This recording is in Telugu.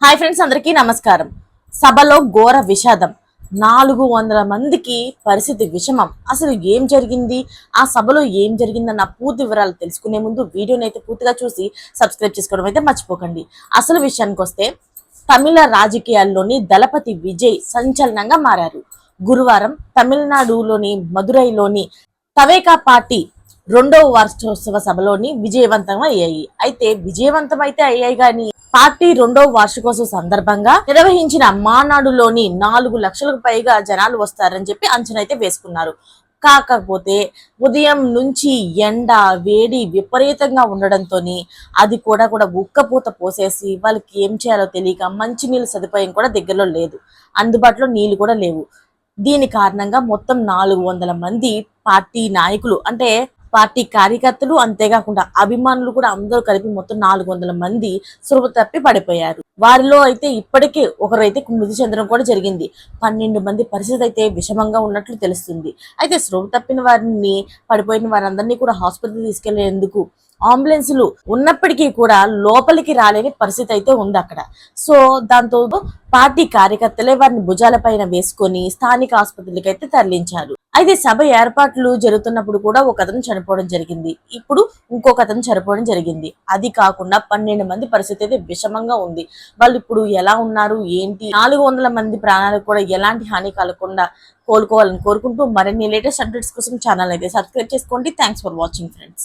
హాయ్ ఫ్రెండ్స్, అందరికీ నమస్కారం. సభలో ఘోర విషాదం. 400 మందికి పరిస్థితి విషమం. అసలు ఏం జరిగింది, ఆ సభలో ఏం జరిగిందన్న పూర్తి వివరాలు తెలుసుకునే ముందు వీడియోని అయితే పూర్తిగా చూసి సబ్స్క్రైబ్ చేసుకోవడం అయితే మర్చిపోకండి. అసలు విషయానికి వస్తే, తమిళ రాజకీయాల్లోని దళపతి విజయ్ సంచలనంగా మారారు. గురువారం తమిళనాడులోని మదురైలోని తవేకా పార్టీ రెండవ వార్షికోత్సవ సభలోని విజయవంతం అయ్యాయి. అయితే విజయవంతమైతే అయ్యాయి కానీ పార్టీ రెండవ వార్షికోత్సవ సందర్భంగా నిర్వహించిన మానాడులోని 4 లక్షలకు పైగా జనాలు వస్తారని చెప్పి అంచనా అయితే వేసుకున్నారు. కాకపోతే ఉదయం నుంచి ఎండ వేడి విపరీతంగా ఉండడంతో అది కూడా ఉక్కపోత పోసేసి వాళ్ళకి ఏం చేయాలో తెలియక మంచినీళ్ళ సదుపాయం కూడా దగ్గరలో లేదు, అందుబాటులో నీళ్లు కూడా లేవు. దీని కారణంగా మొత్తం 400 మంది పార్టీ నాయకులు, అంటే పార్టీ కార్యకర్తలు, అంతేకాకుండా అభిమానులు కూడా అందరూ కలిపి మొత్తం 400 మంది స్పృహ తప్పి పడిపోయారు. వారిలో అయితే ఇప్పటికే ఒకరైతే మృతి చెందడం కూడా జరిగింది. 12 మంది పరిస్థితి అయితే విషమంగా ఉన్నట్లు తెలుస్తుంది. అయితే స్పృహ తప్పిన వారిని, పడిపోయిన వారందరినీ కూడా హాస్పిటల్ తీసుకెళ్లేందుకు అంబులెన్సులు ఉన్నప్పటికీ కూడా లోపలికి రాలేని పరిస్థితి అయితే ఉంది అక్కడ. సో దాంతో పార్టీ కార్యకర్తలే వారిని భుజాలపైన వేసుకొని స్థానిక ఆసుపత్రులకి అయితే తరలించారు. అయితే సభ ఏర్పాట్లు జరుగుతున్నప్పుడు కూడా ఒక అతను చనిపోవడం జరిగింది. ఇప్పుడు ఇంకొక అతను చనిపోవడం జరిగింది. అది కాకుండా 12 మంది పరిస్థితి అయితే విషమంగా ఉంది. వాళ్ళు ఇప్పుడు ఎలా ఉన్నారు ఏంటి, 400 మంది ప్రాణాలకు కూడా ఎలాంటి హాని కలగకుండా కోలుకోవాలని కోరుకుంటూ మరిన్ని లేటెస్ట్ అప్డేట్స్ కోసం ఛానల్ అయితే సబ్స్క్రైబ్ చేసుకోండి. Thanks for watching friends.